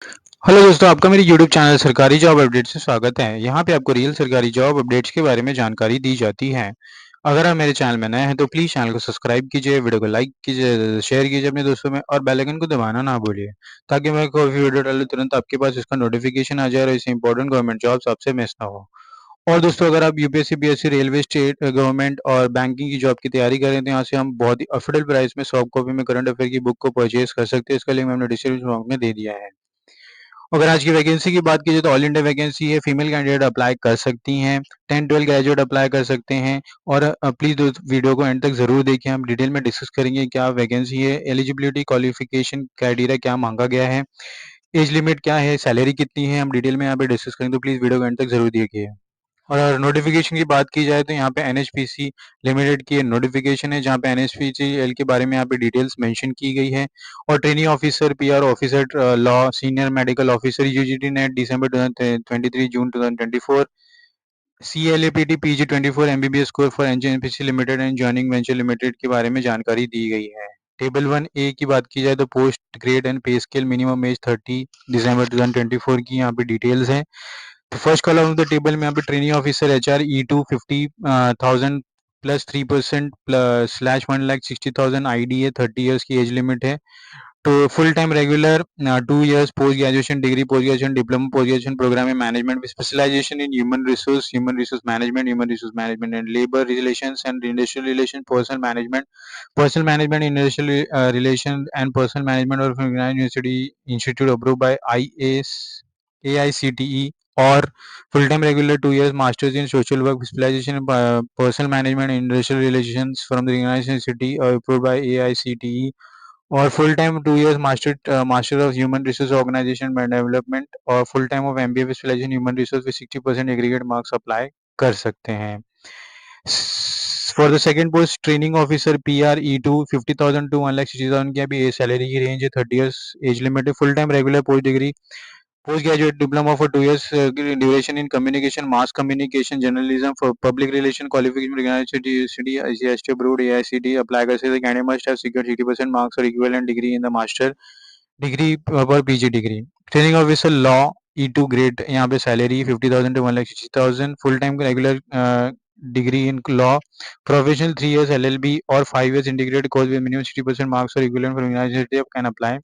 Hello दोस्तों, आपका मेरे यूट्यूब चैनल सरकारी जॉब अपडेट से स्वागत है। यहाँ पे आपको रियल सरकारी जॉब अपडेट्स के बारे में जानकारी दी जाती है। अगर आप मेरे चैनल में नए हैं तो प्लीज़ चैनल को सब्सक्राइब कीजिए, वीडियो को लाइक कीजिए, शेयर कीजिए अपने दोस्तों में और बेल आइकन को दबाना ना भूलिए, ताकि मैं कोई भी वीडियो डालूँ तुरंत आपके पास इसका नोटिफिकेशन आ जाए और इससे इंपॉर्टेंट गवर्नमेंट जॉब्स आपसे मिस ना हो। और दोस्तों, अगर आप UPSC, PSC, railway, state government और बैंकिंग की जॉब की तैयारी कर रहे हैं तो यहाँ से हम बहुत ही अफोर्डेबल प्राइस में सॉफ्ट कॉपी में करंट अफेयर की बुक को परचेज कर सकते हैं। इसका लिंक मैंने डिस्क्रिप्शन बॉक्स में दे दिया है। अगर आज की वैकेंसी की बात कीजिए तो ऑल इंडिया वैकेंसी है। फीमेल कैंडिडेट अप्लाई कर सकती हैं, 10-12 ग्रेजुएट अप्लाई कर सकते हैं। और प्लीज़ दोस्त वीडियो को एंड तक ज़रूर देखिए, हम डिटेल में डिस्कस करेंगे क्या वैकेंसी है, एलिजिबिलिटी, क्वालिफिकेशन क्राइटेरिया क्या मांगा गया है, एज लिमिट क्या है, सैलरी कितनी है, हम डिटेल में यहाँ पे डिस्कस करेंगे, तो प्लीज़ वीडियो को एंड तक ज़रूर देखिए। और नोटिफिकेशन की बात की जाए तो यहाँ पे एनएचपीसी लिमिटेड की नोटिफिकेशन है, जहाँ पे एनएचपीसीएल के बारे में यहाँ पे डिटेल्स मेंशन की गई है। और trainee officer, PR officer law, senior medical officer, UGC NET December 2023, June 2024, CLAT PG 24 MBBS core for NJPC limited and joining venture limited के बारे में जानकारी दी गई है। टेबल 1 ए की बात की जाए तो post grade and pay scale minimum age 30 December 2024 की यहाँ पे डिटेल्स है। First column of the table में यहाँ पे training officer HR E two 50,000 plus 3% slash 1,60,000 ID है, 30 ईयर्स की एज लिमिट है। तो full time regular 2 years post graduation degree, post graduation diploma, post graduation program में management with specialization in human resource management and labour relations and industrial relation, personal management, industrial relation and personal management और university institute approve by AICTE। और full time regular 2 years masters in social work specialization in personal management industrial relations from the university approve by AICTE। और full time 2 years master of human resource organization and development और full time of MBA specialization human resource with 60% aggregate marks apply कर सकते हैं। For the second post training officer PRE2 50,000 to 1,60,000 की अभी salary की range है, 30 years age limit है। Full time regular post degree, post graduate diploma for 2 years duration in communication, mass communication, journalism, for public relation qualification university approved AICTE apply कर सकते हैं। Candidate must have secured 60% marks और equivalent degree in the master degree और PG degree. Training officer law E2 grade, यहाँ पे salary 50,000 to 1,60,000। Full time regular degree in law, professional 3 years LLB और 5 years integrated course with minimum 60% marks और equivalent from university can apply.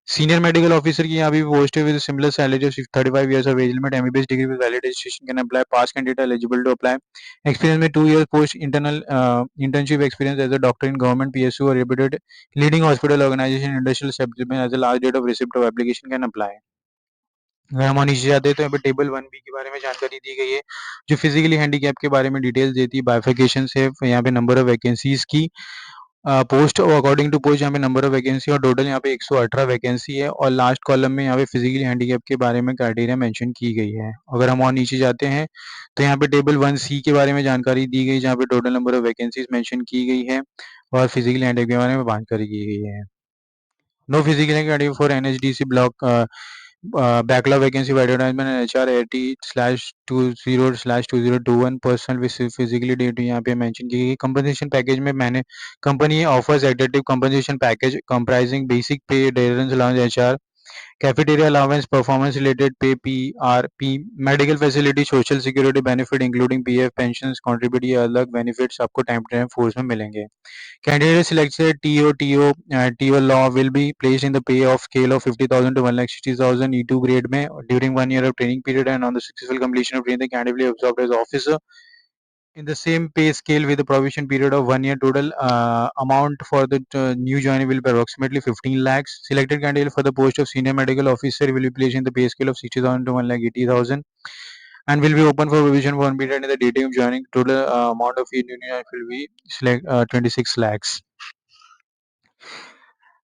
Senior medical officer की यहाँ भी post है with similar salary of 35 years of age limit, MBBS degree with valid registration can apply, pass candidate eligible to apply. Experience में 2 years post internal internship experience as a doctor in government PSU और reputed leading hospital organisation industrial sector as a last date of receipt of application can apply. अगर हम और नीचे जाते हैं तो यहाँ पे टेबल 1 बी के बारे में जानकारी दी गई है, जो फिजिकली हैंडीकैप के बारे में डिटेल्स देती है। बाइफिकेशन है यहाँ पे नंबर ऑफ वैकेंसीज की, पोस्ट अकॉर्डिंग टू पोस्ट यहाँ पे नंबर ऑफ वैकेंसी और टोटल यहाँ पे 118 वैकेंसी है। और लास्ट कॉलम में यहाँ पे फिजिकली हैंडीकैप के बारे में क्राइटेरिया मेंशन की गई है। अगर हम और नीचे जाते हैं तो यहाँ पे टेबल 1 सी के बारे में जानकारी दी गई, जहाँ पे total number of vacancies mention की गई है और फिजिकली हैंडीकैप के बारे में जानकारी की गई है। No physical handicap for NHDC block backlog vacancy of advertisement and HR 80/20/2021 person with physically date यहाँ पे मेंशन की गई। कंपनसेशन पैकेज में मैंने company offers additive compensation package comprising basic pay, dearness allowance, HR cafeteria allowance, performance related pay PRP, medical facility, social security benefit including PF, pensions, contribute, ये अलग benefits आपको time to time force में मिलेंगे। Candidate selected TO law will be placed in the pay of scale of 50,000 to 1,60,000 E2 grade में during 1 year of training period, and on the successful completion of training the candidate will be absorbed as officer in the same pay scale with a provision period of 1 year. Total amount for the new joinee will be approximately 15 lakhs. Selected candidate for the post of senior medical officer will be placed in the pay scale of 60,000 to 1,80,000 and will be open for provision for one period in the dating of joining. Total amount of union will be 26 lakhs.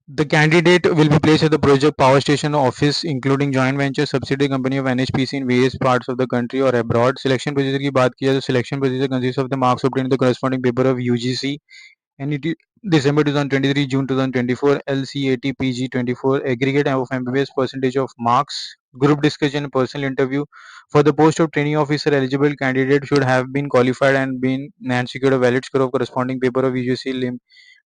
The candidate will be placed at the project power station office, including joint venture subsidiary company of NHPC in various parts of the country or abroad. Selection procedure की बात किया तो selection procedure consists of the marks obtained in the corresponding paper of UGC NET December 2023, June 2024, LCAT PG 24, aggregate of MBBS percentage of marks, group discussion, personal interview. For the post of training officer, eligible candidate should have been qualified and secured a valid score of corresponding paper of UGC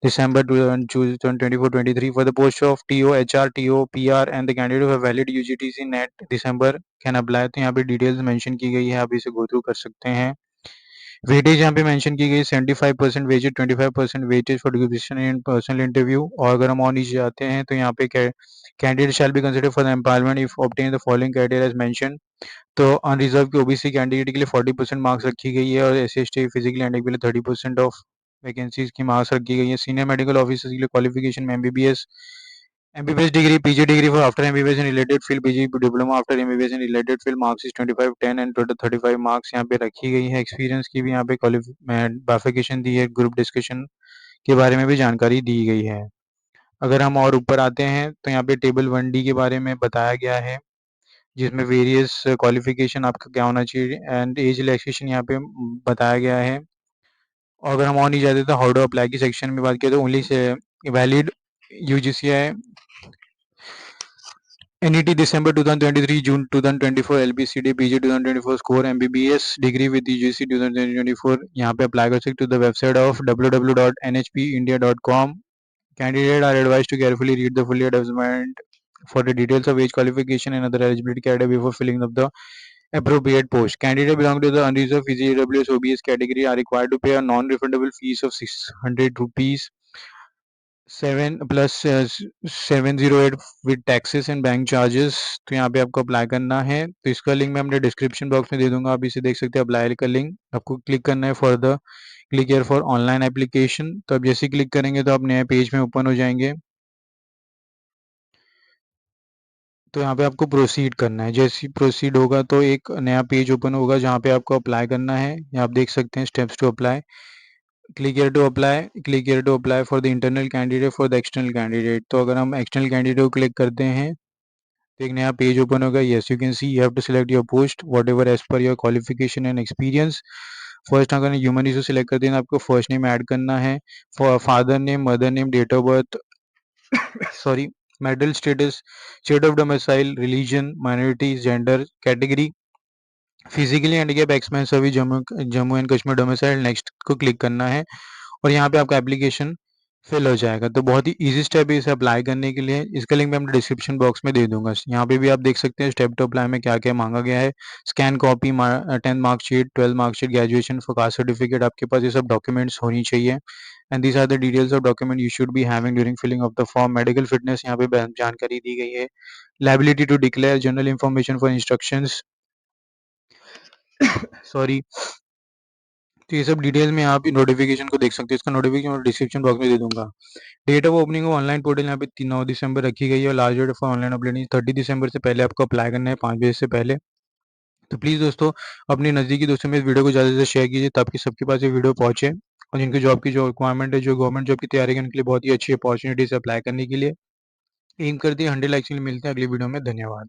December 2024-23 for the post of TO, HR, TO, PR and the candidate who have valid UGTC net December can apply। तो यहाँ पे details mention की गई है, आप इसे go through कर सकते हैं। वेटेज यहाँ पे मेंशन की गई 75% wages, 25% weightage for description in personal interview. और अगर हम और नीचे जाते हैं तो यहाँ पे candidate shall be consider for the empowerment if obtain the following criteria as mention. तो अनरिजर्व के ओबीसी कैंडिडेट के लिए 40% मार्क्स रखी गई है और एस टी फिजिकली एंड के लिए 30% ऑफ वैकेंसीज की मार्क्स रखी गई है। सीनियर मेडिकल ऑफिसर्स के लिए क्वालिफिकेशन में MBBS degree, PG degree for after MBBS in related field, PG diploma after MBBS in related field, marks is 25 10 and total 35 marks यहाँ पे रखी गई है। एक्सपीरियंस की भी यहाँ पे क्वालिफिकेशन दी है, ग्रुप डिस्कशन के बारे में भी जानकारी दी गई है। अगर हम और ऊपर आते हैं तो यहाँ पे टेबल 1D के बारे में बताया गया है, जिसमें वेरियस क्वालिफिकेशन आपका क्या होना चाहिए एंड एज रिलैक्सेशन यहाँ पे बताया गया है। और अगर हम और नहीं जाते तो हाउ टू अप्लाई की सेक्शन में बात किया तो only say valid यूजीसीआई NET December 2023 June 2024 LBCD PG 2024 score MBBS degree with UGC 2024 यहाँ पे अप्लाई कर सकते हो। The website of www.nhpindia.com। Candidates are advised to carefully read the full advertisement for the details of age qualification and other eligibility criteria before filling up the appropriate post. Candidates belonging to the unreserved PGWS OBS category are required to pay a non-refundable fees of 600 rupees 7+708 with taxes and bank charges. तो यहाँ पे आपको apply करना है, तो इसका link मैं अपने डिस्क्रिप्शन बॉक्स में दे दूंगा, आप इसे देख सकते हैं। अप्लाई का लिंक आपको क्लिक करना है for the click here for online application. तो आप जैसे क्लिक करेंगे तो आप नए पेज में ओपन हो जाएंगे। तो यहाँ पे आपको प्रोसीड करना है, जैसे प्रोसीड होगा तो एक नया पेज ओपन होगा जहाँ पे आपको अप्लाई करना है। यहाँ आप देख सकते हैं steps to apply. Click here to apply, click here to apply for the internal candidate for the external candidate. तो अगर हम एक्सटर्नल कैंडिडेट को क्लिक करते हैं तो एक नया पेज ओपन होगा। Yes you can see you have to select your post whatever as पर your qualification and experience. First अगर ह्यूमन रिसोर्स सेलेक्ट करते हैं तो आपको फर्स्ट नेम ऐड करना है, father name, mother name, date of birth, sorry, marital status, state of domicile, religion, minority, gender, category, physically handicap, expense service, Jammu and Kashmir domicile, next को click करना है और यहाँ पे आपका एप्लीकेशन फिल हो जाएगा। तो बहुत ही इजी स्टेप है इसे अप्लाई करने के लिए, इसका लिंक मैं अपने डिस्क्रिप्शन बॉक्स में दे दूंगा। यहाँ पे भी आप देख सकते हैं स्टेप टू अप्लाई में क्या क्या मांगा गया है। Scan copy 10 marksheet, 12 marksheet, graduation for caste certificate, आपके पास ये सब डॉक्यूमेंट्स होनी चाहिए। And these are the details of document you should be having during filling of the form. Medical fitness यहाँ पे जानकारी दी गई है। Liability to declare general information for instructions, sorry. तो ये सब डिटेल में आप नोटिफिकेशन को देख सकते हैं, इसका नोटिफिकेशन डिस्क्रिप्शन बॉक्स में दे दूंगा। Date of opening online portal यहाँ पे 9 दिसंबर रखी गई है और last date for online uploading 30 दिसंबर से पहले आपको अप्लाई करना है, 5 बजे से पहले। तो प्लीज़ दोस्तों अपने नज़दीकी दोस्तों में इस वीडियो को ज़्यादा से शेयर कीजिए ताकि सबके पास ये वीडियो पहुंचे और जिनकी जॉब की जो रिक्वायरमेंट है, जो गवर्नमेंट जॉब की तैयारी करने के लिए बहुत ही अच्छी अपॉर्चुनिटी से अप्लाई करने के लिए एम करती है। 100 लाइक्स के लिए मिलते हैं अगली वीडियो में। धन्यवाद।